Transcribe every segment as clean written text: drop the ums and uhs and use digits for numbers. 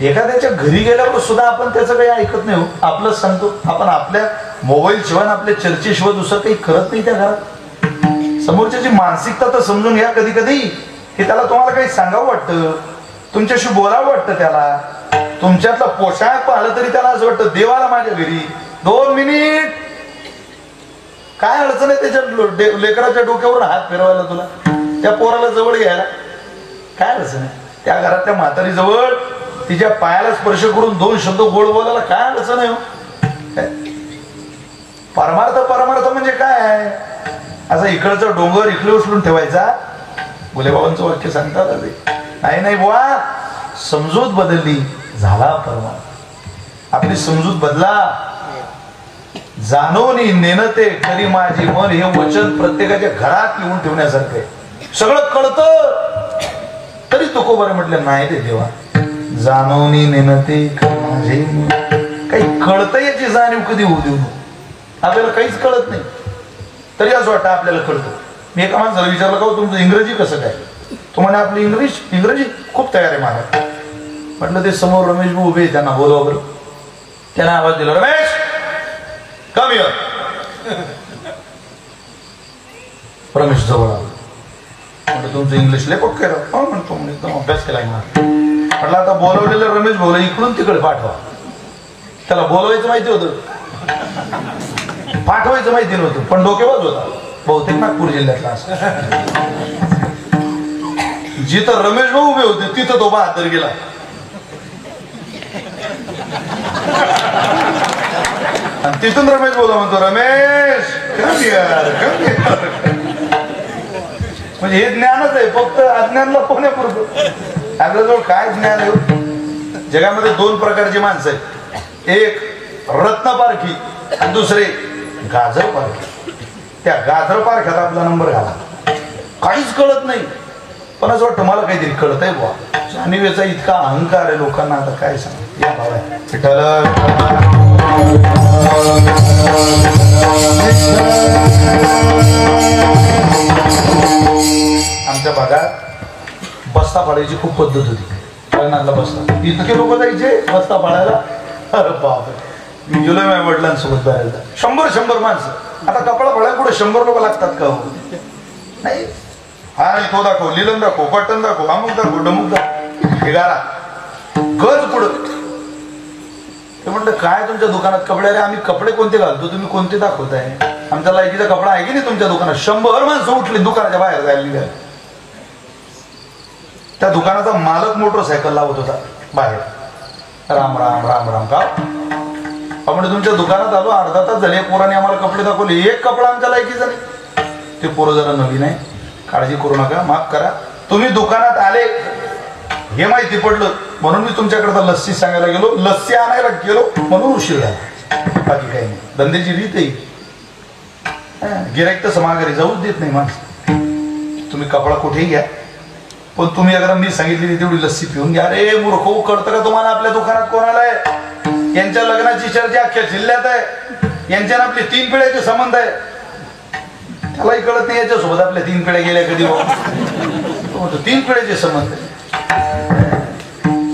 एखाद्याच्या घरी गेल्यावर सुद्धा आपण त्याचं काही ऐकत नाही. आपलं सांगतो आपण आपल्या मोबाईल शिवाय आपल्या चर्चेशिवाय दुसरं काही करत नाही त्या घरात. समोरच्याची मानसिकता तर समजून घ्या. कधी कधी की त्याला तुम्हाला काही सांगावं वाटतं, तुमच्याशी बोलावं वाटतं, त्याला तुमच्यातला पोशाख पाहिलं तरी त्याला असं वाटतं देवाला माझ्या घरी 2 मिनिट. काय अडचण आहे त्याच्या लेकराच्या डोक्यावर हात फिरवायला, तुला त्या पोराला जवळ घ्यायला काय अडचण आहे? त्या घरातल्या म्हातारी जवळ तिच्या पायाला स्पर्श करून 2 शब्द गोड बोलायला काय अडचण आहे? परमार्थ म्हणजे काय आहे? असं इकडचा डोंगर इकडे उचलून ठेवायचा. भोलेबाबांचं वाक्य सांगतात नाही बुवा, समजूत बदलली झाला परमार्थ. आपली समजूत बदला. जाणवणी नेनते खरी माझी मन हे वचन प्रत्येकाच्या घरात येऊन ठेवण्यासारखं आहे. सगळं कळतं तरी तुकोबाने म्हटलं नाही ते देवा, जाणवणी नेनते माझे काही कळतं याची जाणीव कधी होऊ देऊ. आपल्याला काहीच कळत नाही तरी असं वाटतं आपल्याला कळतं. मी एका माणसाला विचारलं का तुमचं इंग्रजी कसं काय? तो म्हणे आपली इंग्रजी खूप तयार आहे महाराज. म्हटलं ते समोर रमेश भाऊ उभे, त्यांना बोलवा बरं. त्याने आवाज दिला, रमेश कम हिअर. रमेश जवळ आला. म्हटलं तुमचं इंग्लिश लय पक्क केलं. म्हणतो म्हणे एकदम अभ्यास केलाय मला. म्हटलं आता बोलवलेलं रमेश भाऊला इकडून तिकडे पाठवा. त्याला बोलवायचं माहिती होतं, पाठवायचं माहिती नव्हतं, पण डोकेबाज होता. बहुतेक नागपूर जिल्ह्यातला असं. जिथं रमेश भाऊ उभे होते तिथं तो बहादर गेला. आणि तिथून रमेश बोला म्हणतो, रमेश म्हणजे हे ज्ञानच आहे, फक्त अज्ञानला पोहण्यापुरतं. आपल्याजवळ काय ज्ञान आहे? जगामध्ये 2 प्रकारची माणसं आहेत. एक रत्नपारखी आणि दुसरे गाजर पारखी. त्या गाजर पारख्यात आपला नंबर घाला. काहीच कळत नाही पण असं वाटतं मला काहीतरी कळत आहे बुवा. जाणीवेचा इतका अहंकार आहे लोकांना. आता काय सांग या भावा विठ्ठल. आमच्या भागात बस्ता पाडायची खूप पद्धत होती. लग्नातला बस्ता इतके लोक जायचे बस्ता पाडायला. अरे बापरे, मी गेलोय माझ्या वडिलांसोबत बाहेर. 100 माणसं. आता कपडा पडायला पुढे 100 लोक लागतात का? नाही. हा तो दाखव, लिलन दाखव, बटन दाखव, अमुक दाखव, डमुक दाखव, हे गारा गज पुढं. ते म्हटलं काय तुमच्या दुकानात कपडे? अरे आम्ही कपडे कोणते घालतो, तुम्ही कोणते दाखवताय? आमच्या लायकीचा कपडा आहे की नाही तुमच्या दुकानात? 100 माणसं उठली दुकानाच्या बाहेर जायला निघाली. त्या दुकानाचा मालक मोटरसायकल लावत होता बाहेर. राम राम राम राम. का म्हणजे तुमच्या दुकानात आलो, अर्धा तास झाले, पोराने आम्हाला कपडे दाखवले, एक कपडा आमच्या लायकीचा नाही. ते पोरं जरा नवीन आहे, काळजी करू नका, माफ करा. तुम्ही दुकानात आले हे माहिती पडलं म्हणून मी तुमच्याकडे लस्सी सांगायला गेलो, लस्सी आणायला गेलो म्हणून उशीर झाला. बाकी काही नाही. धंद्याची रीत आहे. गिराईक तसं माघारी जाऊच देत नाही माणसं. तुम्ही कपडा कुठेही घ्या, पण तुम्ही अगर मी सांगितलेली तेवढी लस्सी पिऊन घ्या. अरे मूर्ख, कळतं का तुम्हाला आपल्या दुकानात कोण आलाय? यांच्या लग्नाची चर्चा अख्ख्या जिल्ह्यात आहे. यांच्या आपले 3 पिढ्याचे संबंध आहे. त्यालाही कळत नाही याच्यासोबत आपल्या 3 पिढ्या गेल्या कधी. 3 पिढ्याचे संबंध आहे.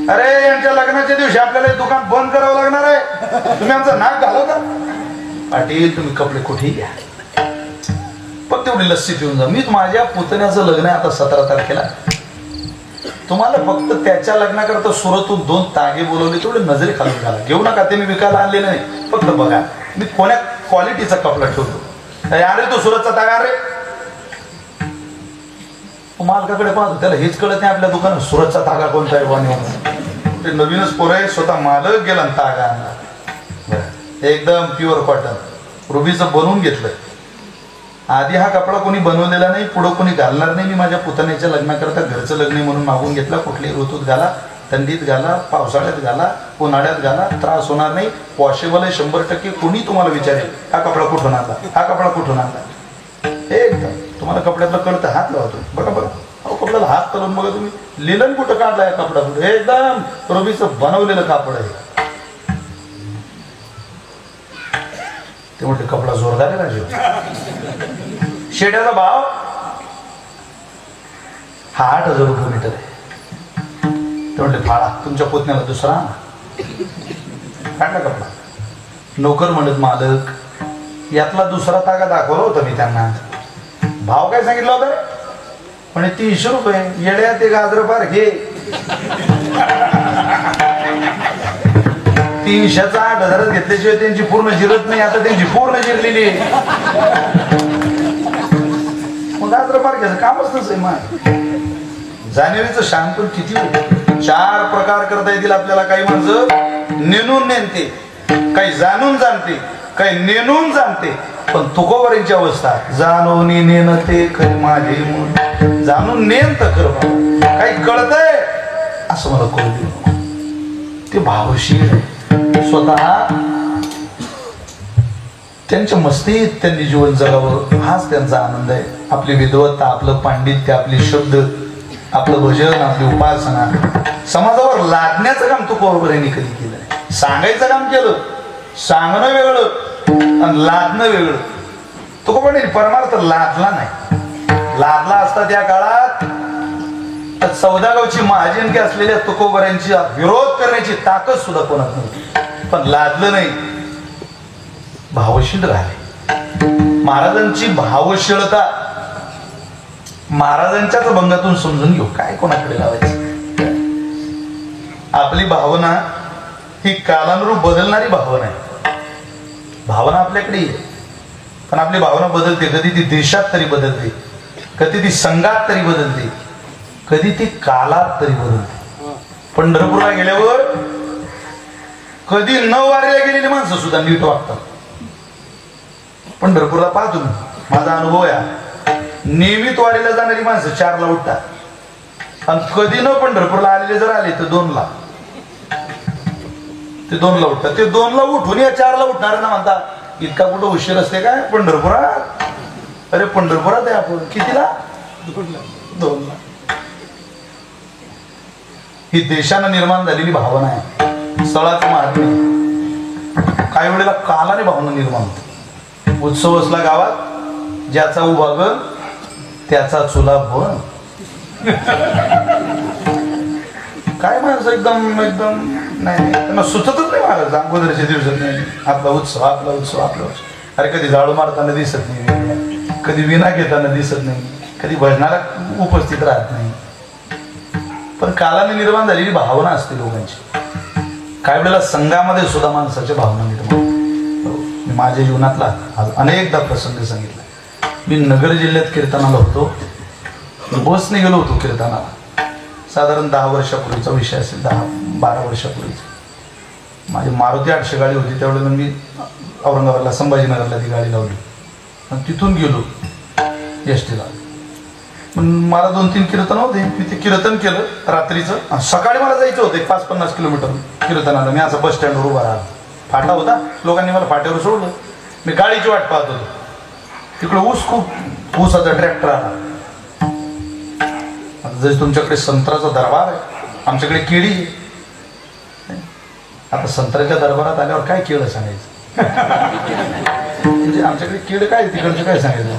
अरे यांच्या लग्नाच्या दिवशी आपल्याला दुकान बंद करावं लागणार आहे. तुम्ही आमचं नाक घालवता. पाटील तुम्ही कपडे कुठेही घ्या, पण तेवढी लस्सी पिऊन जा. मी माझ्या पुतण्याचं लग्न आहे आता 17 तारखेला. तुम्हाला फक्त त्याच्या लग्नाकरता सुरतून 2 तागे बोलवले, तेवढे नजरे खालून घाला. घेऊ नका, ते मी विकायला आणले नाही. फक्त बघा मी कोण्या क्वालिटीचा कपडा ठेवतो. अरे तो सुरतचा तागा रे, मालकाकडे पाहतो त्याला हेच कळत नाही आपल्या दुकानात सुरतचा तागा कोणता आहे. ते नवीनच पोर आहे, स्वतः मालक गेला तागा आणला. एकदम प्युअर कॉटन रुबीचं बनवून घेतलं. आधी हा कपडा कोणी बनवलेला नाही, पुढं कोणी घालणार नाही. मी माझ्या पुतण्याच्या लग्नाकरता घरचं लग्न म्हणून मागून घेतला. कुठल्याही ऋतूत घाला, थंडीत घाला, पावसाळ्यात घाला, उन्हाळ्यात घाला, त्रास होणार नाही. वॉशेबल आहे 100%. कोणी तुम्हाला विचारेल हा कपडा कुठून आणला, हा कपडा कुठून आणला. एकदम तुम्हाला कपड्यातलं कळतं, हात लावतो बघा बघा. अहो कपड्याला हात करून बघा तुम्ही. लिलन कुठं काढलाय कपडा? कुठे? एकदम रुबीचं बनवलेलं कापड आहे. ते म्हटले कपडा जोरदार आहे राजीव. शेड्याचा भाव हा 8,000 रुपये मीटर आहे. ते म्हणले फाळा तुमच्या पुतण्याला दुसरा काढला कपडा. नोकर म्हणत मालक यातला दुसरा तागा दाखवला होता मी त्यांना. भाव काय सांगितला होता म्हणे 300 रुपये. येड्या ते गाजर फार घे. 300चा 8,000 घेतल्याशिवाय त्यांची पूर्ण जिरत नाही. आता त्यांची पूर्ण जिरलेली आहे. मग गाजर फार घ्यायचं कामच नसं मग. जानेवारीचं शान पण किती 4 प्रकार करता येतील आपल्याला. काही माणसं नेणून नेणते, काही जाणून जाणते, काही नेणून जाणते. पण तुकोबारांची अवस्था जाणून नेणते खरे माझे. जाणून नेन तर खरं काही कळतंय असं मला कळू दे. ते भावशील स्वतः त्यांच्या मस्तीत त्यांनी जीवन जगावं हाच त्यांचा आनंद आहे. आपली विद्वत्ता, आपलं पांडित्य, आपले शब्द, आपलं भजन, आपली उपासना समाजावर लादण्याचं काम तुकोबारांनी कधी केलं नाही. सांगायचं काम केलं. सांगणं वेगळं आणि लादणं वेगळं. तुकोबारांनी परमार्थ लादला नाही. लादला असता त्या काळात तर 14 गावची महाजनकी असलेल्या तुकोबारांची विरोध करण्याची ताकद सुद्धा कोणात नव्हती. पण लादलं नाही. भावशील राहिले. महाराजांची भावशीलता महाराजांच्याच भंगातून समजून घेऊ. काय कोणाकडे लावायचं. आपली भावना ही कालानुरूप बदलणारी भावना आहे. भावना आपल्याकडे आहे पण आपली भावना बदलते. कधी ती देशात तरी बदलते, कधी ती संघात तरी बदलते, कधी ती कालात तरी बदलते. पंढरपूरला गेल्यावर कधी न वारीला गेलेली माणसं सुद्धा नीट वागतात. पंढरपूरला पाहतो माझा अनुभव आहे. नियमित वारीला जाणारी माणसं 4ला उठतात आणि कधी न पंढरपूरला आलेले जर आले तर 2ला. ते 2ला उठतात. ते 2ला उठून या 4ला उठणार ना म्हणतात इतका कुठं उशीर असते काय पंढरपुरात. अरे पंढरपुरात आहे आपण. कितीला? 2ला. ही देशानं निर्माण झालेली भावना आहे. स्थळाचं महात्म्य. काही वेळेला कालाने भावना निर्माण होते. उत्सव असला गावात ज्याचा उभाग त्याचा चुला भवन. काय माणसं एकदम एकदम नाही त्यांना सुचतच नाही. महाराज अगोदरच्या दिवसात नाही आपला उत्सव आपला उत्सव आपला उत्सव. अरे कधी झाडू मारताना दिसत नाही, कधी विना घेताना दिसत नाही, कधी भजनाला उपस्थित राहत नाही. पण कालाने निर्माण झालेली भावना असते लोकांची. काही वेळेला संघामध्ये सुद्धा माणसाच्या भावना निर्माण. मी माझ्या जीवनातला आज अनेकदा प्रसंग सांगितला. मी नगर जिल्ह्यात कीर्तनाला होतो. बसने गेलो होतो कीर्तनाला. साधारण 10 वर्षापूर्वीचा विषय असेल, 10-12 वर्षापूर्वीचा. माझी मारुती 800 गाडी होती. त्यावेळेला मी औरंगाबादला संभाजीनगरला ती गाडी लावली आणि तिथून गेलो एसटीला. पण मला 2-3 कीर्तन होते. मी ते कीर्तन केलं रात्रीचं. सकाळी मला जायचं होतं 5-50 किलोमीटर कीर्तनाला. मी असं बस स्टँडवर उभा राहिलो. फाटा होता. लोकांनी मला फाट्यावर सोडलं. मी गाडीची वाट पाहत होतो. तिकडे ऊस खूप ऊसाचा ट्रॅक्टर आला. आता जर तुमच्याकडे संत्र्याचा दरबार आहे, आमच्याकडे केळी आहे. आता संत्र्याच्या दरबारात आल्यावर काय केळं सांगायचं. म्हणजे आमच्याकडे केळं काय तिकडचं काय सांगायचं.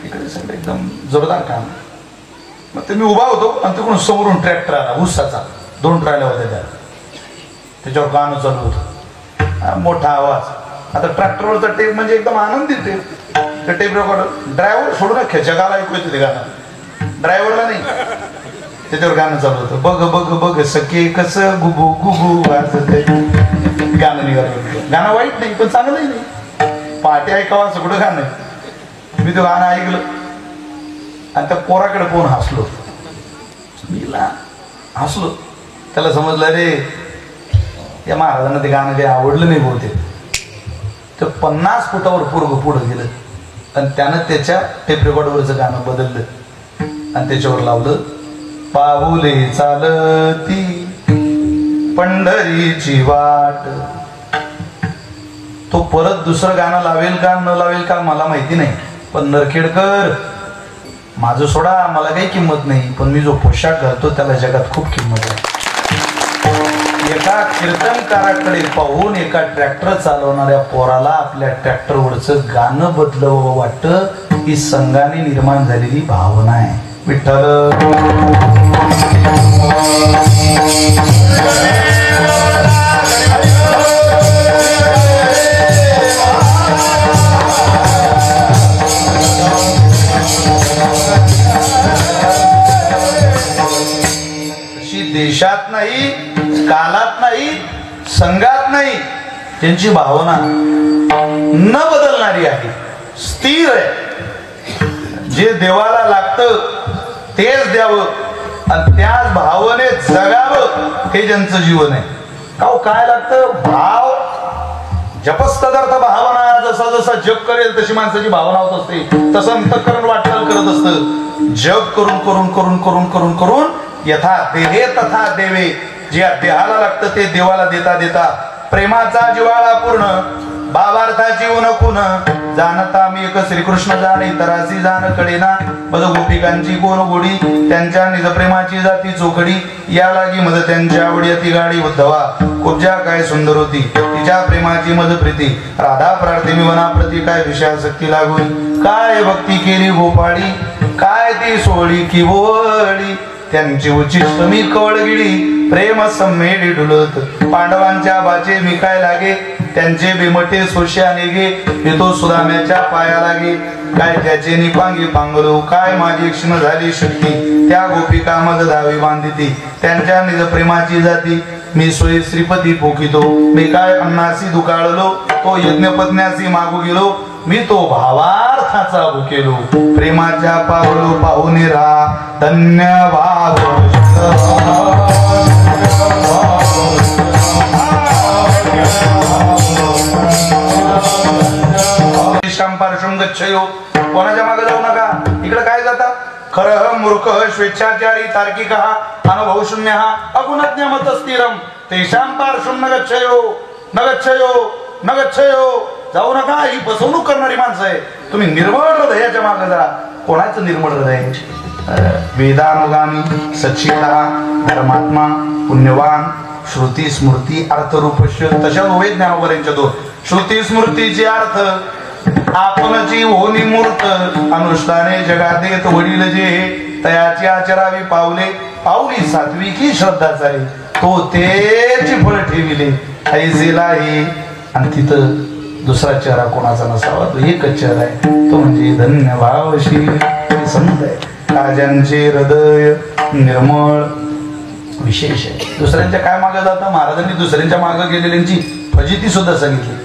इकडे सगळं एकदम जोरदार काम. मग ते मी उभा होतो आणि तिकडून समोरून ट्रॅक्टर आला ऊसाचा. 2 ट्रॉल्या होत्या त्याच्यावर गाणं चालू होतं. मोठा आवाज. आता ट्रॅक्टरवरचा टेप म्हणजे एकदम आनंदी टेप. त्या टेप रेकॉर्डर ड्रायव्हर सोडून जगाला ऐकू येते ते गाणं. ड्रायव्हरला नाही. त्याच्यावर गाणं चालू होतं. बघ बघ बघ सखे कसं गुबू गुबू वाजतंय. गाणं निघालं. गाणं वाईट नाही पण चांगलंही नाही. पहाटे ऐकावं असं कुठं गाणं. मी ते गाणं ऐकलं आणि त्या पोराकडे पाहून हसलो. मीला हसलो. त्याला समजलं रे या महाराजांना ते गाणं काही आवडलं नाही बहुतेक. तर 50 फुटावर पोरगं पुढं गेलं आणि त्यानं त्याच्या टेप रेकॉर्डवरचं गाणं बदललं आणि त्याच्यावर लावलं पाऊले चालती पंढरीची वाट. तो परत दुसरं गाणं लावेल का न लावेल का मला माहिती नाही. पण नरखेडकर माझं सोडा मला काही किंमत नाही. पण मी जो पोशाख घालतो त्याला जगात खूप किंमत आहे. एका कीर्तनकाराकडे पाहून एका ट्रॅक्टर चालवणाऱ्या पोराला आपल्या ट्रॅक्टरवरचं गाणं बदलावं वाटतं. ही संघाने निर्माण झालेली भावना आहे. विठ्ठल देशात नाही, कालात नाही, संघात नाही, त्यांची भावना न बदलणारी आहे, स्थिर आहे. जे देवाला लागतं तेच द्यावं आणि त्याच भावनेत जगावं हे ज्यांचं जीवन आहे. काय लागतं? भाव. जपस्तदर्थ भावना. जसा जसा जप करेल तशी माणसाची भावना होत असते, तसं अंतःकरण वाटचाल करत असतं. जप करून करून करून करून करून करून यथा देहे तथा देवे. जे देहाला लागतं ते देवाला देता देता प्रेमाचा जिव्हाळा पूर्ण, भावार्थाची उनकुन जाणता मी एक श्रीकृष्ण जाणे तरासी जाण कडेना. मद गोपिकांची कोण गोडी, त्यांच्या निज प्रेमाची जाती चोखडी. या लागी मद त्यांच्या आवडी अति गाडी. उद्धवा कुब्जा काय सुंदर होती, तिच्या प्रेमाची मद प्रीती. राधा प्रार्थी मी वना प्रती, काय विषयासक्ती लागून. काय भक्ती केली गोपाळी, काय ती सोळी की बोळी. त्यांची उच्चिष्ट मी कवळगिडी, प्रेम सम्मेडी डुलत. पांडवांच्या बाचे मी काय लागे, त्यांचे बेमटे सोशा निघे. येतो सुदाम्याच्या पाया लागे, काय त्याचे निपांगी पांगलो. काय माझी क्षण झाली शक्ती, त्या गोपिका मज धावी बांधिती. त्यांच्या निज प्रेमाची जाती मी सोयी श्रीपती पोकितो. मी काय अन्नासी दुकाळलो, तो यज्ञपत्न्यासी मागू गेलो. मी तो भावार्थाचा भुकेलो, प्रेमाच्या पावलो पाहुणे रा. धन्य भाव पार्श्वम गच्छयो. कोणाच्या मागे जाऊ नका. इकडे काय जाता? खरं मूर्ख स्वेच्छाचारी तार्किक अनुभव शून्य अगुणज्ञ मत स्थिरम तेषां पार्श्वम न गच्छयो न गच्छयो न गच्छयो. जाऊ नका. ही फसवणूक करणारी माणसं आहे. तुम्ही निर्मळ हृदयाच्या मागे जा. कोणाचं निर्मळ हृदय? वेदानुगामी सच्चिदा धर्मात्मा पुण्यवान श्रुती स्मृती अर्थरूपश्य. तशा नव्हे ज्ञानोबऱ्यांच्या दोन. श्रुती स्मृतीचे अर्थ आपणची होनी मूर्त. अनुष्ठाने जगात येत वडील जे, तयाची आचरावी पावले. पावली सात्विकी श्रद्धा चाली, तो तेची फळ ठेविले. ऐसेला हे. आणि तिथं दुसरा चेहरा कोणाचा नसावा, तो एकच चेहरा आहे. तो म्हणजे धन्य भावशील संत आहे. राजांचे हृदय निर्मळ विशेष आहे. दुसऱ्यांच्या काय मागे जाता? महाराजांनी दुसऱ्यांच्या मागे गेलेल्यांची फजिती सुद्धा सांगितली.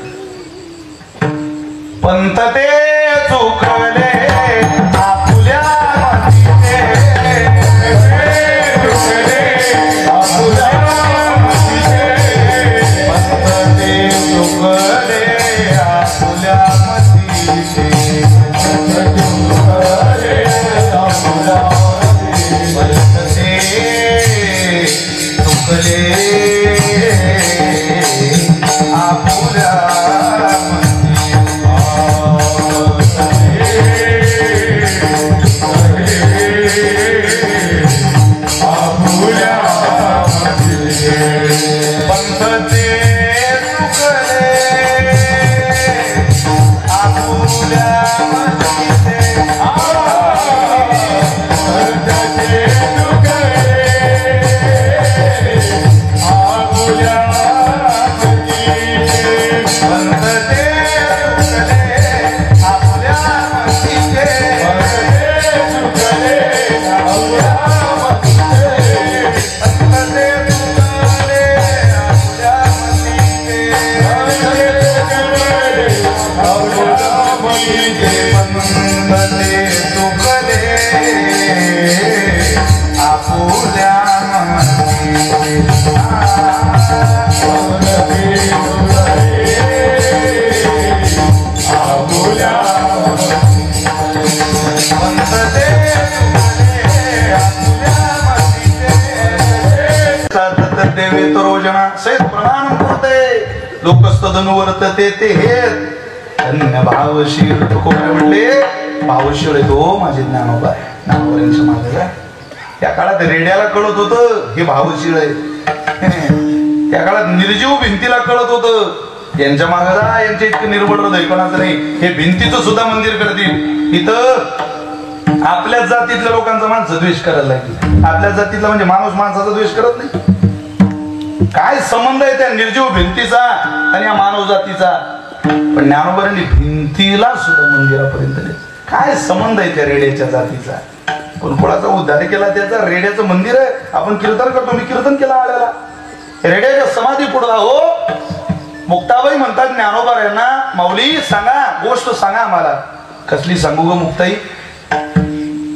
पंत ते चुकले आपुल्या मातीचे, पंत ते चुकले आपुल्या मातीचे, चुकले आपुल्या लोकस्तदनुवर्तते ते हेत धन्य भावशील. कोण म्हटले? भावशील आहे तो माझे ज्ञानोबा आहे. ज्ञानोबांच्या मागे त्या काळात रेड्याला कळत होतं हे भावशील आहे. त्या काळात निर्जीव भिंतीला कळत होतं यांच्या मागे जा. यांच्या इतकं निर्मळ हृदय कोणाचं नाही. हे भिंतीचं सुद्धा मंदिर करतील. इथं आपल्याच जातीतल्या लोकांचा माणसं द्वेष करायला लागली. आपल्या जातीतला म्हणजे माणूस माणसाचा द्वेष करत नाही. काय संबंध आहे त्या निर्जीव भिंतीचा आणि या मानव जातीचा? पण ज्ञानोबांनी भिंतीला सुद्धा मंदिरापर्यंत काय संबंध आहे त्या रेड्याच्या जातीचा? पण कुणाचा उद्धार केला त्याचा रेड्याचं मंदिर आहे. आपण कीर्तन करतो, मी कीर्तन केला आल्याला रेड्याच्या समाधी पुढे. हो मुक्ताबाई म्हणतात ज्ञानोबा यांना, माऊली सांगा गोष्ट सांगा आम्हाला. कसली सांगू ग मुक्ताई?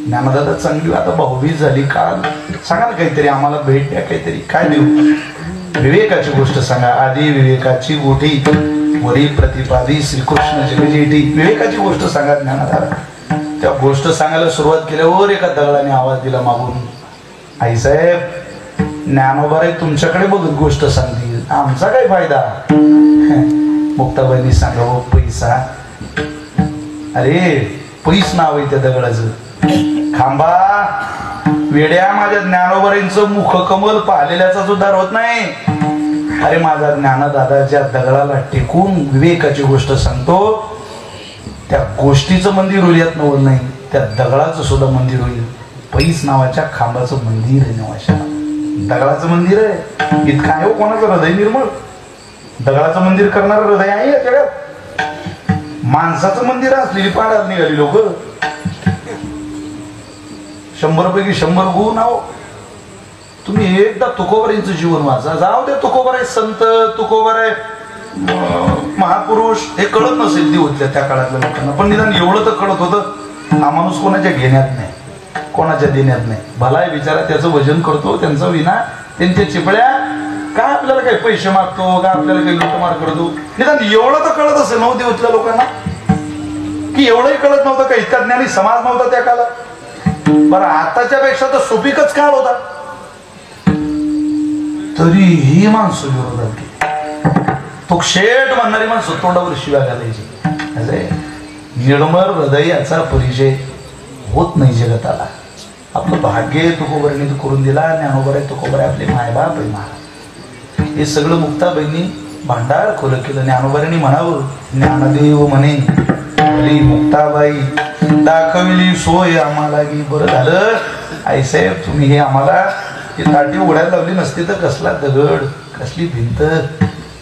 ज्ञानदादा चांगली आता भाऊबीज झाली काल, सांगा ना काहीतरी आम्हाला भेट द्या, काहीतरी काय देऊ? विवेकाची गोष्ट सांगा. आधी विवेकाची गोठी वरी प्रतिपादी श्रीकृष्ण जगजेठी. विवेकाची गोष्ट सांगा ज्ञानदादा. त्या गोष्ट सांगायला सुरुवात केल्यावर एका दगडाने आवाज दिला मागून, आईसाहेब ज्ञानोबा रे तुमच्याकडे बघत गोष्ट सांगतील, आमचा काय फायदा? मुक्ताबाईंनी सांगावं पैसा. अरे पैस नाव आहे त्या दगडाचं. खांबा वेड्या, माझ्या ज्ञानोबाईंचं मुख कमल पाहिलेल्याचा सुद्धार होत नाही. अरे माझा ज्ञानदादा ज्या दगडाला टेकून विवेकाची गोष्ट सांगतो त्या गोष्टीचं मंदिर होईल, यात नवल नाही, त्या दगडाचं सुद्धा मंदिर होईल. पैस नावाच्या खांबाचं मंदिर आहे, नावाच्या दगडाचं मंदिर आहे. इतकं आहे हो कोणाचं हृदय निर्मळ? दगडाचं मंदिर करणार हृदय आहे या जगात? माणसाचं मंदिर असलेली पाडात निघाली लोक. 100 पैकी 100 गुण आहो. तुम्ही एकदा तुकोबारांचं जीवन वाचा. जाऊ दे तुकोबाराय संत, तुकोबाराय महापुरुष, हे कळत नसेल दिवसल्या त्या काळातल्या लोकांना, पण निदान एवढं तर कळत होतं, हा माणूस कोणाच्या घेण्यात नाही, कोणाच्या देण्यात नाही. भलाय बिचारा त्याचं भजन करतो, त्यांचं विना त्यांच्या चिपळ्या काय आपल्याला काही पैसे मागतो का, आपल्याला काही लुटमार करतो. निदान एवढं तर कळत असेल 9 दिवसल्या लोकांना, की एवढंही कळत नव्हतं का? इतका ज्ञानी समाज नव्हता त्या काळात. बरं आताच्या पेक्षा तर सुपीकच काळ होता, तरीही माणसं विरोधात गेली. तो शेठ म्हणणारी माणसं तोंडावर शिव्या घालायची. निर्मळ हृदय याचा परिचय होत नाही जगताला. आपलं भाग्य तुकोबारांनी करून दिला. ज्ञानोबा तुकोबाराय आपले मायबाप आहे महाराज. हे सगळं मुक्ताबाईंनी भांडार खोलं केलं. ज्ञानोबारांनी म्हणावं, ज्ञानदेव म्हणे मुक्ताबाई दाखविली सोय आम्हाला की. बरं झालं आईसाहेब तुम्ही हे आम्हाला ही ताटी उघडायला लावली नसती तर कसला दगड, कसली भिंत,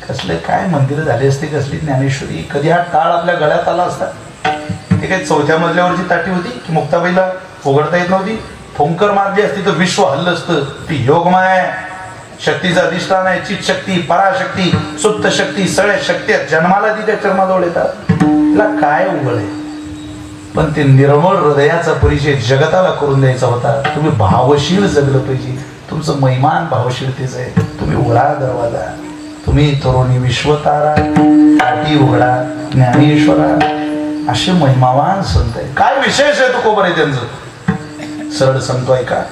कसले काय मंदिर झाले असते, कसली ज्ञानेश्वरी, कधी हा टाळ आपल्या गळ्यात आला असता. ते काही 4थ्या मजल्यावरची ताटी होती की मुक्ताबाईला उघडता येत नव्हती. फोंकर मारली असती तर विश्व हल्लं असतं. ती योगमाय शक्तीचा अधिष्ठान आहे. चित शक्ती, पराशक्ती, सुप्त शक्ती, सगळ्या शक्ती जन्माला ती त्या चर्माजवळ येतात. तिला काय उघड आहे? पण ते निर्मळ हृदयाचा परिचय जगताला करून द्यायचा होता. तुम्ही भावशील जगलं पाहिजे. तुमचं महिमान भावशीलतेच आहे. तुम्ही उघडा दरवाजा, तुम्ही तरुणी विश्वतारा, काठी उघडा ज्ञानेश्वरा, असे महिमावान संत आहे. काय विशेष आहे तुकोबार आहे त्यांचं? सरळ सांगतो ऐका.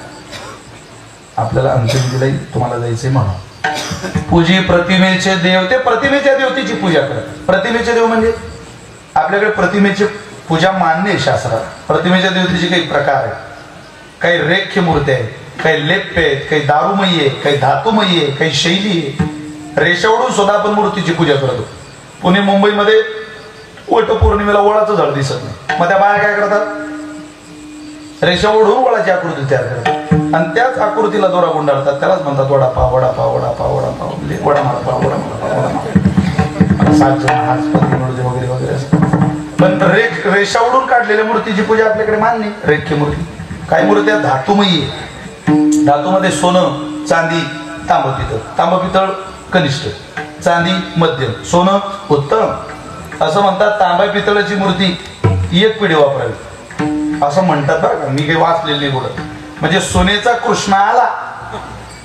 आपल्याला अंतिम दिलाई तुम्हाला जायचंय म्हणून. पूजी प्रतिमेचे देव, ते प्रतिमेच्या देवतेची पूजा करतात. प्रतिमेचे देव म्हणजे आपल्याकडे प्रतिमेची पूजा मान्य आहे शास्त्रात. प्रतिमेच्या देवतेचे काही प्रकार आहेत. काही रेख्य मूर्ती आहेत, काही लेप्य आहेत, काही दारूमयी आहे, काही धातुमयी आहे, काही शैली आहे. रेषावडून सुद्धा आपण मूर्तीची पूजा करतो. पुणे मुंबईमध्ये वटपौर्णिमेला वडाचं झाड दिसत नाही, मग त्या बाया काय करतात? रेषा ओढून वडाची आकृती तयार करतात आणि त्याच आकृतीला दोरा गुंडाळतात. त्यालाच म्हणतात वडापाव, वडापाव, वडापाव, वडापाव, म्हणजे वडामाळपाव, वडामाळपाव, वडामाळ. 7 जण हातपती मिळते वगैरे वगैरे असतात. पण रेषा ओढून काढलेल्या मूर्तीची पूजा आपल्याकडे मान्य. रेख्य मूर्ती. काही मूर्त्या धातुमयी आहे. धातूमध्ये सोनं, चांदी, तांब पितळ. तांब पितळ कनिष्ठ, चांदी मध्यम, सोनं उत्तम. असं म्हणतात तांबा पितळाची मूर्ती 1 पिढी वापरावी असं म्हणतात बरं का. मी काही वाचलेलं नाही कुठं. म्हणजे सोन्याचा कृष्ण आला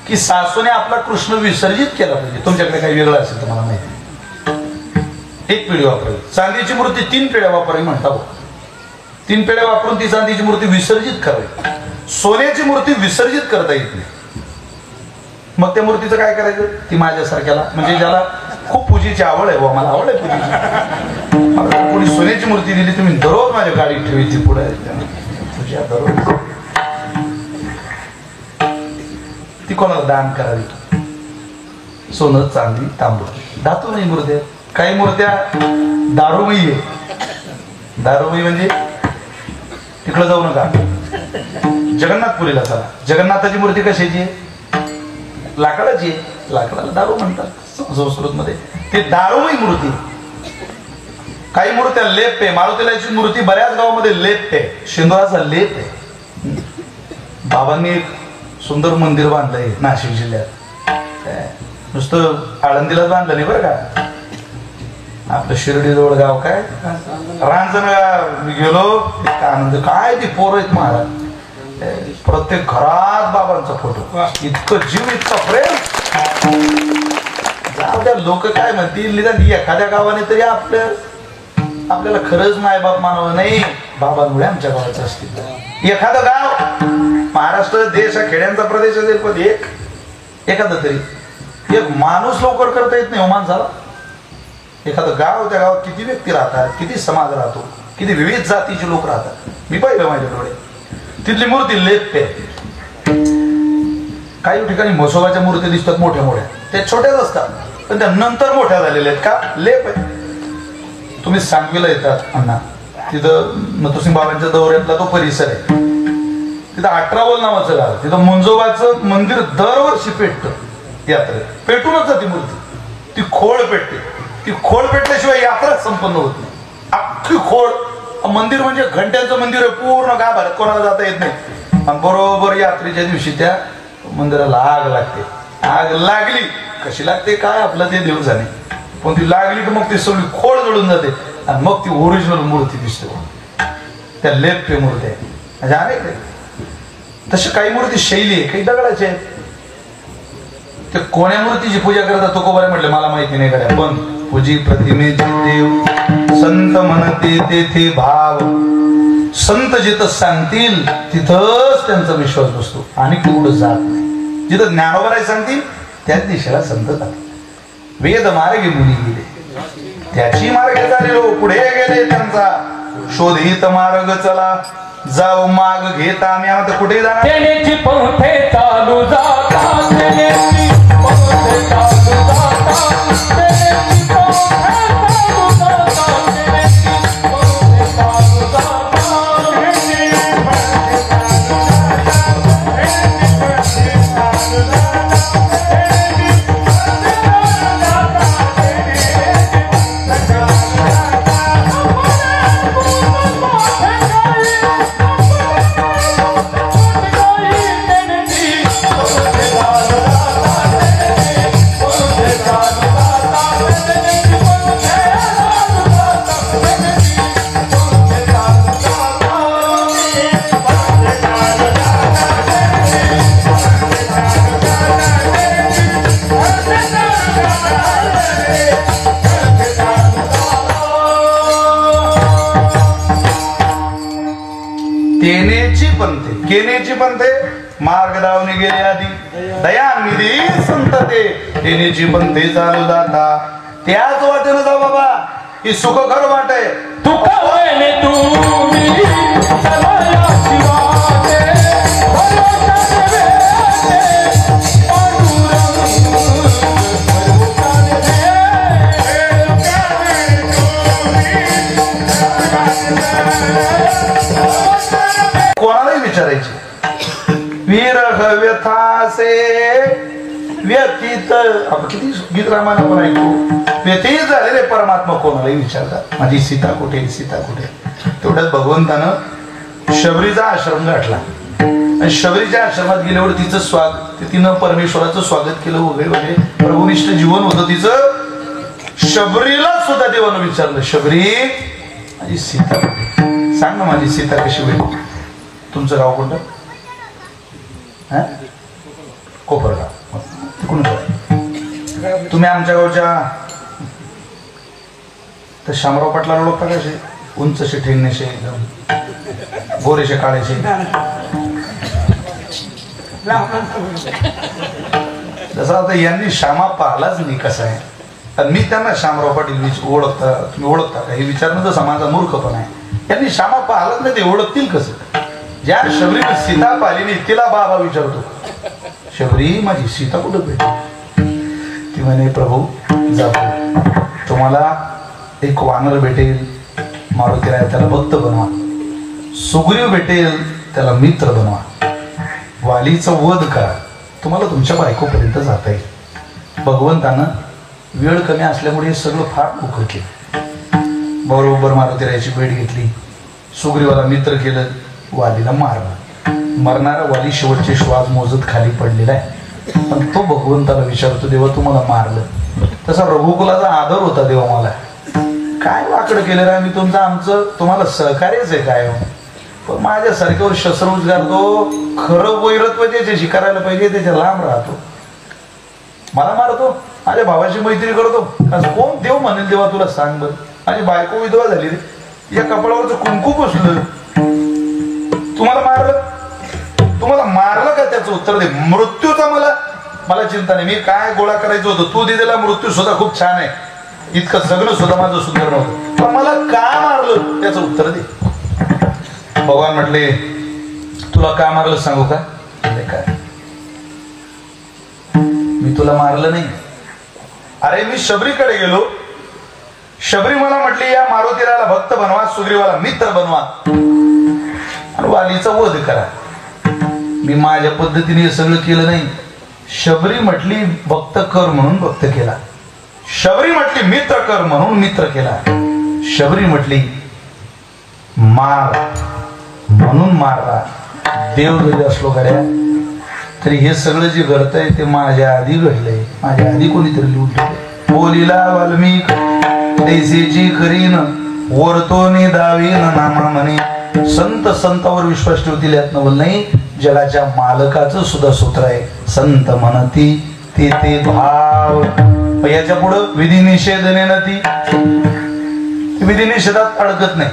की सासूने आपला कृष्ण विसर्जित केला पाहिजे. तुमच्याकडे काही वेगळं असेल तर मला माहिती. 1 पिढी वापरावी. चांदीची मूर्ती 3 पिढ्या वापरावी म्हणतात. 3 पिढ्या वापरून ती चांदीची मूर्ती विसर्जित करावी. सोन्याची मूर्ती विसर्जित करता येत नाही. मग त्या मूर्तीचं काय करायचं? ती माझ्यासारख्याला, म्हणजे ज्याला खूप पूजेची आवड आहे, मला आवड आहे पूजेची, कोणी सोन्याची मूर्ती दिली तुम्ही दररोज माझ्या गाडीत ठेवायची पुढे पूजा दररोज. ती कोणाला दान करावी. सोनं, चांदी, तांब, धातू नाही मूर्त्या. काही मूर्त्या दारूमयी आहे. दारूमयी म्हणजे तिकडं जाऊ नका, जगन्नाथपुरीला चला. जगन्नाथाची मूर्ती कशाची आहे? लाकडाची आहे. लाकडाला दारू म्हणतात संस्कृत मध्ये. ते दारूमयी मूर्ती. काही मूर्त्या लेप आहे. मारुतीलाची मूर्ती बऱ्याच गावामध्ये लेप आहे, शेंदुराचा लेप आहे. बाबांनी एक सुंदर मंदिर बांधलंय नाशिक जिल्ह्यात. नुसतं आळंदीला बांधलं नाही बरं का, आपलं शिर्डीजवळ गाव काय रांजणगाव गेलो, आनंद काय ती पोरं आहेत महाराज. प्रत्येक घरात बाबांचा फोटो, इतकं जीव इतका प्रेम. जाऊ द्या लोक काय म्हणतील, निदान एखाद्या गावाने तरी आपल्याला खरंच मायबाप मानव नाही, बाबांमुळे आमच्या गावाचं असतील. एखादं गाव, महाराष्ट्र देश हा खेड्यांचा प्रदेश असेल, पण एखादं तरी एक माणूस लवकर करता येत नाही हो माणसाला. एखादं गाव, त्या गावात किती व्यक्ती राहतात, किती समाज राहतो, किती विविध जातीचे लोक राहतात. मी पाहिलं माझ्या डोळे. तिथली मूर्ती लेप आहे. काही ठिकाणी म्हसोबाच्या मूर्ती दिसतात मोठ्या मोठ्या, त्या छोट्याच असतात पण त्या नंतर मोठ्या झालेल्या आहेत का, लेप आहे. तुम्ही सांगवीला येतात अण्णा, तिथं नतुसिंग बाबांच्या दौऱ्यातला तो परिसर आहे. तिथं 18 नावाचं गाव, तिथं मंजोबाचं मंदिर दरवर्षी पेटतं. यात्रेत पेटूनच जाते मूर्ती, ती खोळ पेटते. ती खोळ पेटल्याशिवाय यात्रा संपन्न होत नाही. अख्खी खोळ मंदिर म्हणजे घंट्यांचं मंदिर आहे, पूर्ण गाभाऱ्यात कोणाला जाता येत नाही. आणि बरोबर यात्रेच्या दिवशी त्या मंदिराला आग लागते. आग लागली कशी लागते काय आपलं ते देव जाणे, पण ती लागली की मग ती सगळी खोळ जळून जाते आणि मग ती ओरिजिनल मूर्ती दिसते. त्या लेप्य मूर्ती आहे म्हणजे अनेक आहे. तशी काही मूर्ती शैली आहे, काही दगडाचे आहेत. ते कोण्या मूर्तीची पूजा करतात तो कोबरे म्हटले मला माहिती नाही करा, पण पूजी प्रतिमेचे देव संत म्हणते तेथे भाव. संत जिथं सांगतील तिथंच त्यांचा विश्वास बसतो आणि तेवढं जात नाही. जिथं ज्ञानोबराय सांगतील त्याच दिशेला संत जातात. वेद मार्गे मुनी गेले, त्याची मार्गे चाललो पुढे गेले, त्यांचा शोधित मार्ग चला. जाऊ माग घेता आम्ही आता कुठे जाणार. चालू जाता केनेची पंथे मार्ग दावने गेले आधी. दयानिधी संत तेनेची पंथे चालू जाता. त्याच वाटेनं जा बाबा, ही सुखकर वाट आहे. तुका वळणे तुम्ही चलाया शिवाचे कोणालाही विचारायची. विरह व्यथासे व्यतीत, आपण किती गीत रामायण आपण ऐकू. व्यतीत झालेले परमात्मा कोणालाही विचारतात माझी सीता कुठे, सीता कुठे. तेवढ्यात भगवंतानं शबरीचा आश्रम गाठला आणि शबरीच्या आश्रमात गेल्यावर तिचं स्वागत, तिनं परमेश्वराचं स्वागत केलं वगैरे वगैरे. प्रभुनिष्ठ जीवन होतं तिचं. शबरीला सुद्धा देवानं विचारलं, शबरी माझी सीता कुठे, सांग ना माझी सीता कशी होईल. तुमचं गाव कोणतं. कोपरगाव. तिकडून तुम्ही आमच्या गावच्या तर शामराव पाटला ओळखता कसे, उंचशे ठेंगणेशे एकदम गोरेशे काळेशे. जसं आता यांनी श्यामा पाहिलाच नाही कसा आहे, आणि मी त्यांना शामराव पाटील ओळखता, तुम्ही ओळखता का हे विचारणं तर समाजा मूर्खपणा आहे. यांनी श्यामा पाहिलाच नाही, ते ओळखतील कसं. ज्या शबरीने सीता पाहिली तिला बाबा विचारतो, शबरी माझी सीता कुठं भेटेल. ती म्हणे प्रभू जातो, तुम्हाला एक वानर भेटेल, मारुतीला त्याला भक्त बनवा. सुग्रीव भेटेल, त्याला मित्र बनवा. वालीचं वध करा, तुम्हाला तुमच्या बायकोपर्यंत जाता येईल. भगवंतानं वेळ कमी असल्यामुळे हे सगळं फार लवकर केलं. बरोबर मारुतीरायाची भेट घेतली, सुग्रीवाला मित्र केलं, वालीला मारलं. मरणारा वाली शेवटचे श्वास मोजत खाली पडलेला आहे, पण तो भगवंताला विचारतो, देवा तू मला मारलं. तसा रघुकुलाचा आदर होता देवा, मला काय वाकडं केलं रे मी तुमचं, आमचं तुम्हाला सहकार्यच आहे काय. पण माझ्या सारख्यावर शस्त्र उचगारतो, खरं वैरत्व ज्याच्याशी करायला पाहिजे त्याच्या लांब राहतो, मला मारतो, माझ्या भावाची मैत्री करतो. कोण देव म्हणेल देवा तुला सांग बरं. माझी बायको विधवा झाली रे, या कपाळावरचं कुंकू बसलं, तुम्हाला मारलं, तुम्हाला मारलं का त्याचं उत्तर दे. मृत्यूचा मला चिंता नाही, मी काय गोळा करायचं होतं, तू दिलेला मृत्यू सुद्धा खूप छान आहे, इतकं सगळं सुद्धा माझं सुंदर नव्हतं, पण मला का मारलं त्याचं उत्तर दे. भगवान म्हटले तुला का मारलं सांगू का. काय मी तुला मारलं नाही, अरे मी शबरीकडे गेलो, शबरी मला म्हटली या मारुतीला भक्त बनवा, सुग्रीवाला मित्र बनवा आणि वालीचा वध करा. मी माझ्या पद्धतीने हे सगळं केलं नाही. शबरी म्हटली भक्त कर म्हणून भक्त केला, शबरी म्हटली मित्र कर म्हणून मित्र केला, शबरी म्हटली मार म्हणून मारला. देव जरी असलो गड्या तरी हे सगळं जे घडतंय ते माझ्या आधी घडलंय, माझ्या आधी कोणीतरी लिहून ठेवलंय. बोलीला वाल्मिक तैसेची करीन वरतोनी दावीन नामा म्हणे. संत संतावर विश्वास ठेवतील यातनं बोल नाही. जगाच्या मालकाचं सुद्धा सूत्र आहे, संत म्हणती ते ते भाव. याच्या पुढं विधी निषेधने ती विधी निषेधात अडकत नाही,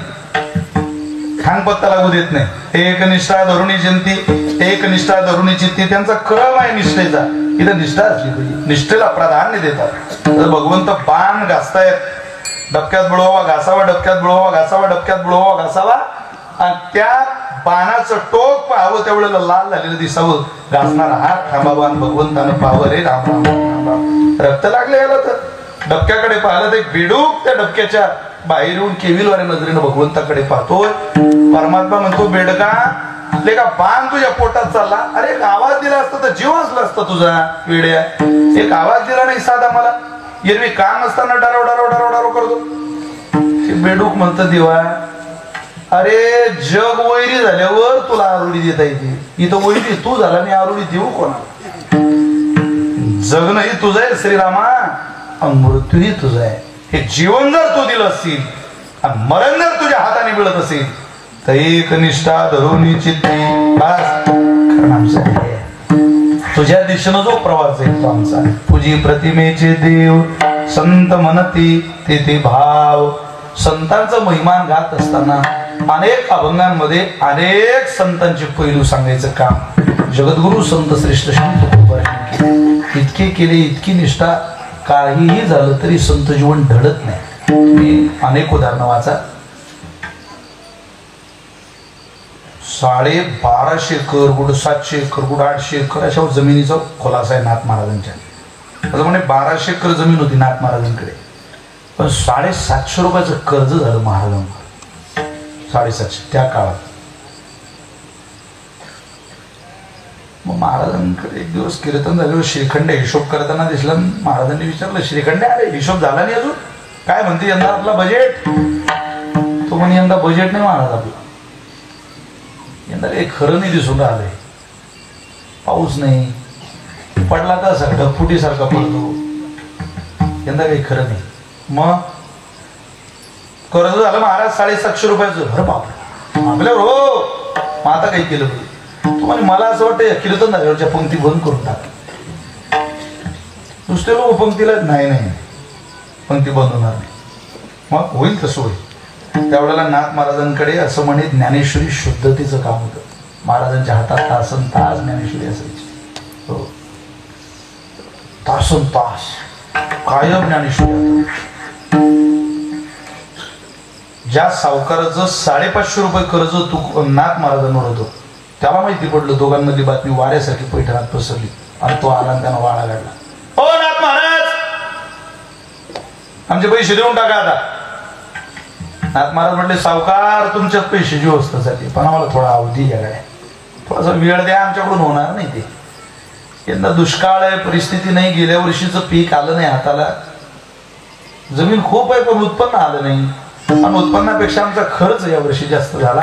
खांगपत्ता लागू देत नाही. एक निष्ठा धरुणी जयंती, एक निष्ठा धरुणी चित्ती, त्यांचा क्रम आहे निष्ठेचा. इथं निष्ठा असली पाहिजे, निष्ठेला प्राधान्य देतात. तर भगवंत बाण घासतायत, डबक्यात बुडवावा घासावा, डबक्यात बुडवावा घासावा, डबक्यात बुडवावा घासावा, आणि त्या बाणाचं टोक पाहावं तेवढ्याला लाल झालेलं दिसावं. घासणारा हात थांबावा, भगवंतानं पाहावं रे राम राम राम. रक्त लागले याला तर डबक्याकडे पाहिलं तर एक बेडूक त्या डबक्याच्या बाहेर येऊन केविलवाऱ्या नजरेनं भगवंताकडे पाहतोय. परमात्मा म्हणतो बेडका लेका बाण तुझ्या पोटात चालला, अरे एक आवाज दिला असता तर जीव असला असता तुझा वेड्या. एक आवाज दिला नाही साधा मला, एरवी काम असताना डारो डारो डारो डारो करतो. ते बेडूक म्हणतं देवा अरे जग वैरी झाल्यावर तुला आरुडी देता येते, इथं वैरी तू झाला आणि आरुडी देऊ कोणाला. जगणं ही तुझं आहे श्रीरामा, आणि मृत्यूही तुझं आहे. हे जीवन जर तू दिलं असेल आणि मरण जर तुझ्या हाताने मिळत असेल तर एक निष्ठा धरुणी चित्ती बस. कारण आमचं तुझ्या दिशेनं जो प्रवास आहे तो आमचा. तुझी प्रतिमेचे देव संत म्हणती ते ते भाव. संतांचा महिमान गात असताना अनेक अभंगांमध्ये अनेक संतांचे पैलू सांगायचं काम जगद्गुरु संत श्रेष्ठ संत तुकोबारायांनी इतके केले, इतकी निष्ठा. काहीही झालं तरी संत जीवन ढळत नाही. मी अनेक उदाहरणं वाचा. 1250 acre good, 700 acre good, 800 acre अशा जमिनीचा खुलासा आहे नाथ महाराजांच्या. असं म्हणे 1200 एकर जमीन होती नाथ महाराजांकडे, पण 750 रुपयाचं कर्ज झालं महाराजांवर. 750 त्या काळात. मग महाराजांकडे एक दिवस कीर्तन झाल्यावर श्रीखंड हिशोब करताना दिसला. महाराजांनी विचारलं श्रीखंड अरे हिशोब झाला नाही अजून, काय म्हणते यंदा आपला बजेट. तो म्हणे यंदा बजेट नाही महाराज आपलं, यंदा काही खरं नाही दिसून राहिलंय. पाऊस नाही पडला का असा ढगफुटीसारखा पडतो, यंदा काही खरं नाही. मग कर्ज झालं महाराज 750 रुपयाचं. अरे बाप आपल्यावर हो. मग आता काही केलं पाहिजे. तुम्हाला मला असं वाटतं कीर्तन झाल्यावरच्या पंक्ती बंद करून टाक. नुसते लोक पंक्तीला नाही नाही पंक्ती बंद होणार नाही. मग होईल तसं होईल. त्यावेळेला नाथ महाराजांकडे असं म्हणे ज्ञानेश्वरी शुद्धतेचं काम होतं. महाराजांच्या हातात तासन तास ज्ञानेश्वरी असायची. हो तासन तास कायम ज्ञानेश्वरी. ज्या सावकाराचं 550 रुपये कर्ज नाथ महाराजांवर होतं त्याला माहिती पडलं, दोघांमधली बातमी वाऱ्यासारखी पैठणात पसरली आणि तो आला आणि त्यानं वाळा काढला. हो नाथ महाराज आमचे पैसे देऊन टाका आता. नाथ महाराज म्हटले सावकार तुमच्यात पैशाची व्यवस्था झाली, पण आम्हाला थोडा अवधी घ्या, थोडासा वेळ द्या, आमच्याकडून होणार नाही ते. यंदा दुष्काळ आहे, परिस्थिती नाही, गेल्या वर्षीचं पीक आलं नाही हाताला, जमीन खूप आहे पण उत्पन्न आलं नाही, आणि उत्पन्नापेक्षा आमचा खर्च या वर्षी जास्त झाला.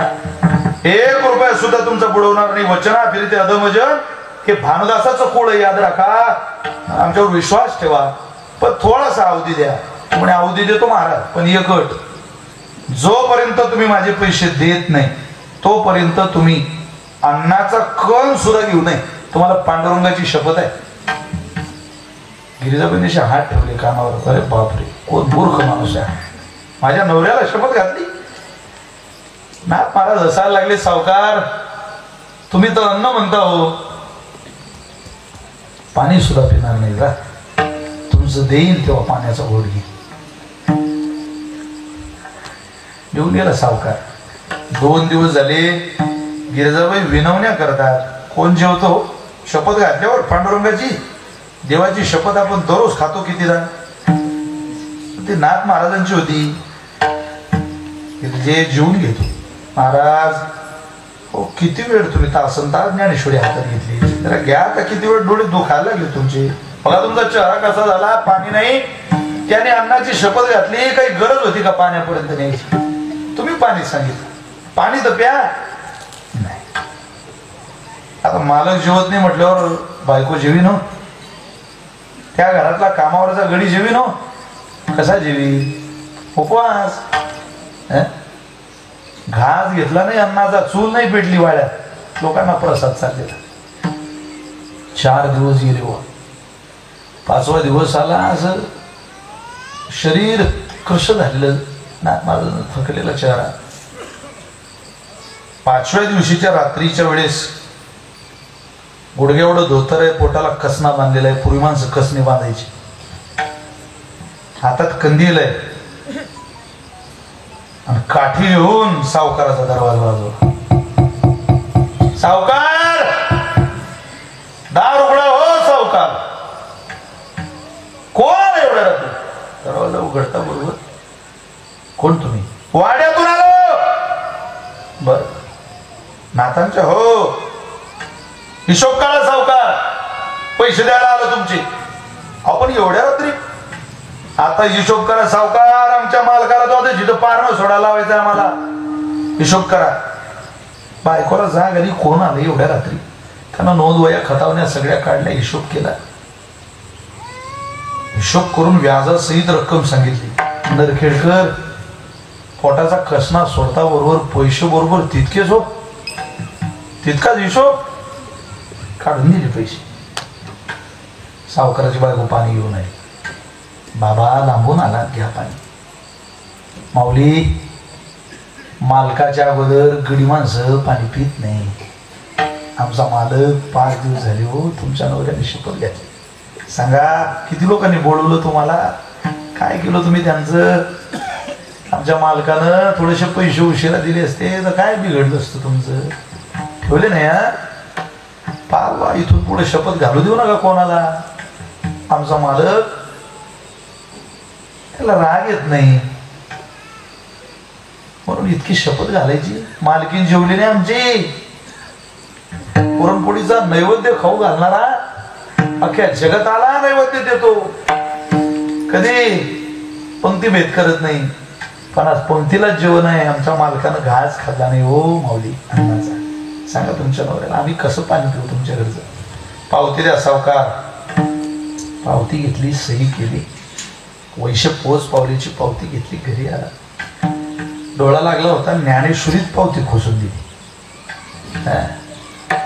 1 रुपया सुद्धा तुमचा बुडवणार नाही. वचना फिरते अधमजन हे भानुदासाचं कोळ याद राखा. आमच्यावर विश्वास ठेवा, पण थोडासा अवधी द्या. म्हणे अवधी देतो महाराज, पण एक अट, जोपर्यंत तुम्ही माझे पैसे देत नाही तोपर्यंत तुम्ही अन्नाचा कण सुद्धा घेऊ नये. तुम्हाला पांडुरंगाची शपथ आहे. गिरिजाबंदीचे हात ठेवले कानावर. अरे बापरे, कोण मूर्ख माणूस आहे. माझ्या नवऱ्याला शपथ घातली ना. महाराज हसायला लागले. सावकार, तुम्ही तर अन्न म्हणता हो, पाणी सुद्धा पिणार नाही का? तुमचं देईल तेव्हा पाण्याचा घोट घे. घेऊन गेला सावकार. 2 दिवस झाले गिरिजाबाई विनवण्या करतात. कोण जेवतो? शपथ घातल्यावर पांडुरंगाची देवाची शपथ आपण दररोज खातो कितीदा. ती नाथ महाराजांची होती. जे जेवून घेतो महाराज. हो, किती वेळ तुम्ही तासनतास ज्ञानेश्वरी हातात घेतली. जरा घ्या का, किती वेळ डोळे दुखायला लागले तुमचे. बघा तुमचा चेहरा कसा झाला. पाणी नाही, त्याने अन्नाची शपथ घातली. काही गरज होती का पाण्यापर्यंत न्यायची? तुम्ही पाणी सांगितलं, पाणी तर प्या. नाही, आता मालक जेवत नाही म्हटल्यावर बायको जेवी न. त्या घरातला कामावरचा गडी जेवी न. कसा जेवी? उपवास. घास घेतला नाही अन्नाचा, चूल नाही पेटली वाड्यात, लोकांना प्रसाद चाललेला. 4 दिवस गेले व 5वा दिवस आला. असं शरीर कृश झालेलं, नाथ महाराजांना थकलेला चेहरा. 5व्या दिवशीच्या रात्रीच्या वेळेस गुडघे एवढं धोतर आहे, पोटाला कसना बांधलेला आहे. पूर्वी माणसं कसने बांधायची. हातात कंदील आहे आणि काठी घेऊन सावकाराचा दरवाजा वाजवला. सावकार, दार उघडा हो सावकार. कोण एवढ्या रात्री? दरवाजा उघडता बरोबर, कोण तुम्ही? वाड्यातून आलो. बर, नाथांच्या? हो. हिशोब करा सावकार, पैसे द्यायला आलो तुमचे. आपण एवढ्या रात्री? आता हिशोब करा सावकार. आमच्या मालकाला तो जिथं पारणं सोडायला लावायचं आम्हाला. हिशोब करा. बायकोला जा घरी, कोण आलं एवढ्या रात्री? त्यांना नोंद वया खतावण्या सगळ्या काढल्या, हिशोब केला. हिशोब करून व्याजासहित रक्कम सांगितली. नरखेडकर, पोटाचा कसना सोडता बरोबर पैसे बरोबर तितकेच हो, तितकाच हिशोब. काढून दिले पैसे. सावकाराची बायको पाणी घेऊन आली. बाबा लांबून आला, घ्या पाणी. माऊली, मालकाच्या अगोदर गडी माणसं पाणी पित नाही. आमचा मालक 5 दिवस झाले हो तुमच्या नवऱ्याने शपथ घ्यायची. सांगा किती लोकांनी बोलवलं तुम्हाला? काय केलं तुम्ही त्यांचं? आमच्या मालकानं थोडेसे पैसे उशिरा दिले असते तर काय बिघडलं असतं तुमचं? ठेवले नाही हा. पारवा इथून पुढे शपथ घालू देऊ नका कोणाला. आमचा मालक, त्याला राग येत नाही म्हणून इतकी शपथ घालायची. मालकीन जेवली नाही आमची. पुरणपोळीचा नैवेद्य खाऊ घालणारा अख्ख्या जगताला नैवेद्य देतो. कधी पंक्ती भेद करत नाही. पण आज पंक्तीलाच जेवण आहे. आमच्या मालकानं घास खाल्ला नाही हो माऊली अन्नाचा. सांगा तुमच्या नवऱ्याला आम्ही कसं पाणी पिऊ तुमच्या घरचं? पावती द्या सावकार. पावती घेतली, सही केली. वैश्य पोच पावलीची पावती घेतली. घरी आला. डोळा लागला होता, ज्ञानेश्वरीत पावती खोसून दिली.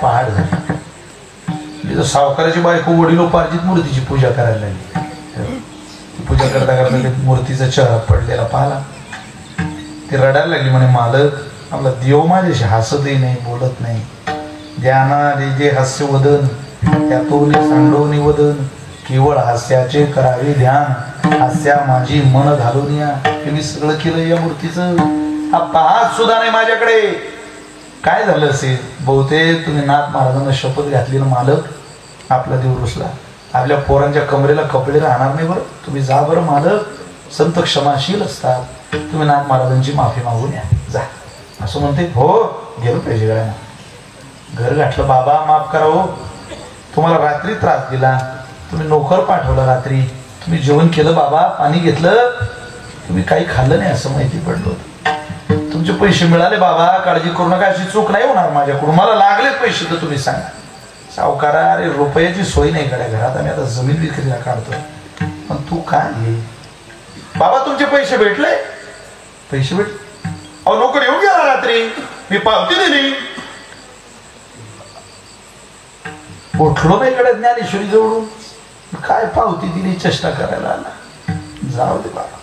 पहाड झाली. सावकाराची बायको वडिलोपार्जित मूर्तीची पूजा करायला लागली. पूजा करता करता मूर्तीचा चेहरा पडलेला पाहिला. ती रडायला लागली. म्हणे मालक, आपला देव माझ्याशी हसतही नाही, बोलत नाही. ध्याना जे हास्य वदन, त्यातून सांडवणी वदन, केवळ हास्याचे करावे ध्यान. हास्या माझी मन घालून या. मी सगळं केलं या मूर्तीचं. हा पाहत सुद्धा नाही माझ्याकडे. काय झालं असेल? बहुतेक तुम्ही नाथ महाराजांना शपथ घातली ना मालक, आपला देव रुसला. आपल्या पोरांच्या कमरेला कपडे राहणार नाही. बरं तुम्ही जा बरं मालक, संत क्षमाशील असतात. तुम्ही नाथ महाराजांची माफी मागून या, जा असं म्हणते. हो, गेलो पाहिजे गळ्यानं. घर गाठलं. बाबा माफ करा हो, तुम्हाला रात्री त्रास दिला. तुम्ही नोकर पाठवला रात्री. तुम्ही जेवण केलं बाबा, पाणी घेतलं, तुम्ही काही खाल्लं नाही असं माहिती पडलं होतं. तुमचे पैसे मिळाले बाबा, काळजी करू नका, अशी चूक नाही होणार माझ्याकडून, मला लागले पैसे तर तुम्ही सांगा. सावकारा, अरे रुपयाची सोय नाही गड्या घरात, आम्ही आता जमीन विक्रीला काढतोय. पण तू काय बाबा, तुमचे पैसे भेटले? पैसे भेटले? अहो नोकर येऊन गेला रात्री, मी पावती दिली. उठलो नाही कडे ज्ञानेश्वरी जवळून, काय पावती दिली, चेष्टा करायला आला. जाऊ दे बाबा,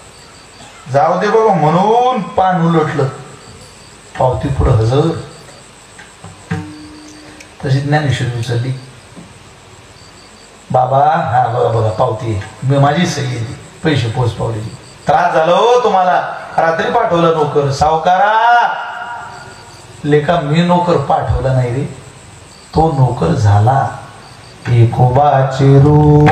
जाऊ दे बाबा म्हणून पान उलटलं, पावती पुढं हजर. तशी ज्ञानेश्वरी उचलली. बाबा हा बघा बघा पावती आहे, माझी सही आहे, पैसे पोच पावलेली. त्रास झाला हो तुम्हाला, रात्री पाठवला नोकर. सावकारा, लेखा मी नोकर पाठवला नाही रे, तो नोकर झाला एकोबाचे रूप.